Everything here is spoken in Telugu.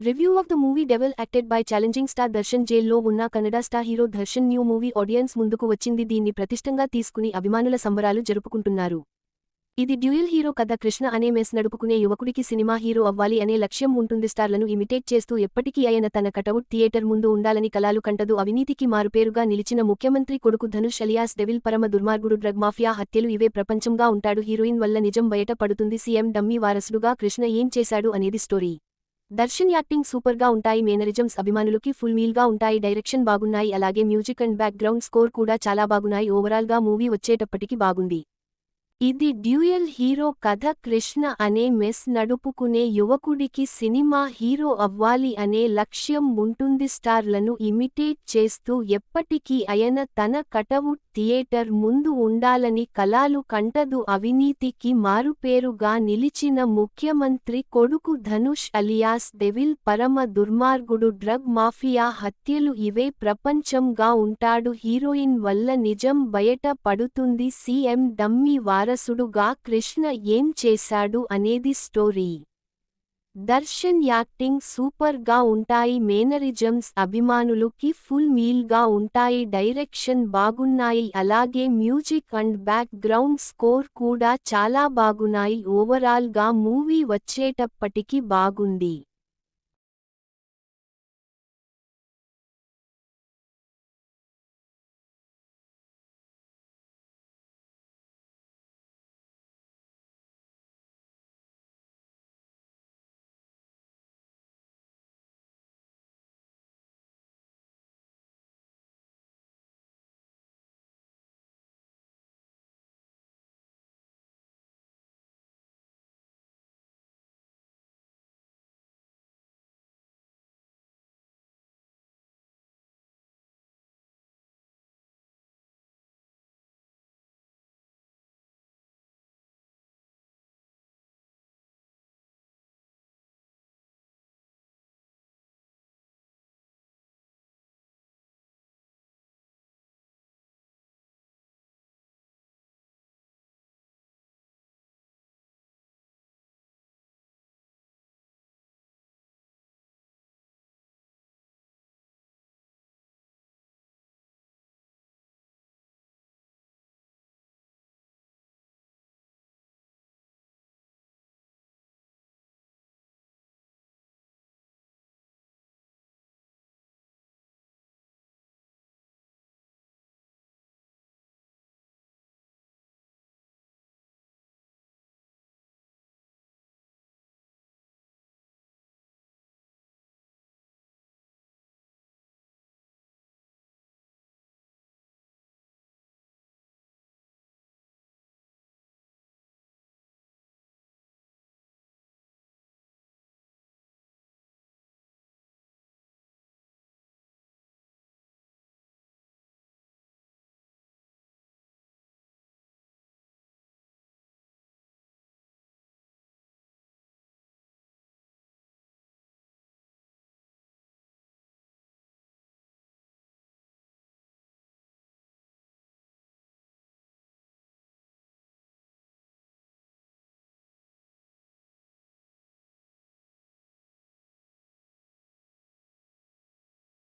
Review of the movie Devil acted by challenging star Darshan జైల్లో ఉన్న Kannada star hero Darshan new movie audience ముందుకు వచ్చింది. దీన్ని ప్రతిష్టంగా తీసుకుని అభిమానుల సంబరాలు జరుపుకుంటున్నారు. ఇది డ్యూయల్ హీరో కథ. కృష్ణ అనే మెస్ నడుపుకునే యువకుడికి సినిమా హీరో అవ్వాలి అనే లక్ష్యం ఉంటుంది. స్టార్లను ఇమిటేట్ చేస్తూ ఎప్పటికీ ఆయన తన కటౌట్ థియేటర్ ముందు ఉండాలని కలాలు కంటదు. అవినీతికి మారుపేరుగా నిలిచిన ముఖ్యమంత్రి కొడుకు ధనుష్ అలియాస్ డెవిల్ పరమ దుర్మార్గుడు. డ్రగ్ మాఫియా హత్యలు ఇవే ప్రపంచంగా ఉంటాడు. హీరోయిన్ వల్ల నిజం బయట పడుతుంది. సీఎం డమ్మీ వారసుడుగా కృష్ణ ఏం చేశాడు అనేది స్టోరీ. దర్శన్ యాక్టింగ్ సూపర్ గా ఉంటాయి. మేనరిజమ్స్ అభిమానులకి ఫుల్ మీల్ గా ఉంటాయి. డైరెక్షన్ బాగున్నాయి. అలాగే music and back ground score కూడా చాలా బాగున్నాయి. ఓవరాల్ గా మూవీ వచ్చేటప్పటికి బాగుంది. ఇది డ్యూయల్ హీరో కథ. కృష్ణ అనే మెస్ నడుపుకునే యువకుడికి సినిమా హీరో అవ్వాలి అనే లక్ష్యం ఉంటుంది. స్టార్లను ఇమిటేట్ చేస్తూ ఎప్పటికీ ఆయన తన కటౌట్ థియేటర్ ముందు ఉండాలని కలాలు కంటదు. అవినీతికి మారుపేరుగా నిలిచిన ముఖ్యమంత్రి కొడుకు ధనుష్ అలియాస్ డెవిల్ పరమ దుర్మార్గుడు. డ్రగ్ మాఫియా హత్యలు ఇవే ప్రపంచంగా ఉంటాడు. హీరోయిన్ వల్ల నిజం బయట పడుతుంది. సీఎం డమ్మీ వారసుడుగా కృష్ణ ఏం చేశాడు అనేది స్టోరీ. దర్శన్ యాక్టింగ్ సూపర్ గా ఉంటాయి. మేనరిజమ్స్ అభిమానులుకి ఫుల్ మీల్ గా ఉంటాయి. డైరెక్షన్ బాగున్నాయి. అలాగే music and back ground score కూడా చాలా బాగున్నాయి. ఓవరాల్ గా మూవీ వచ్చేటప్పటికి బాగుంది.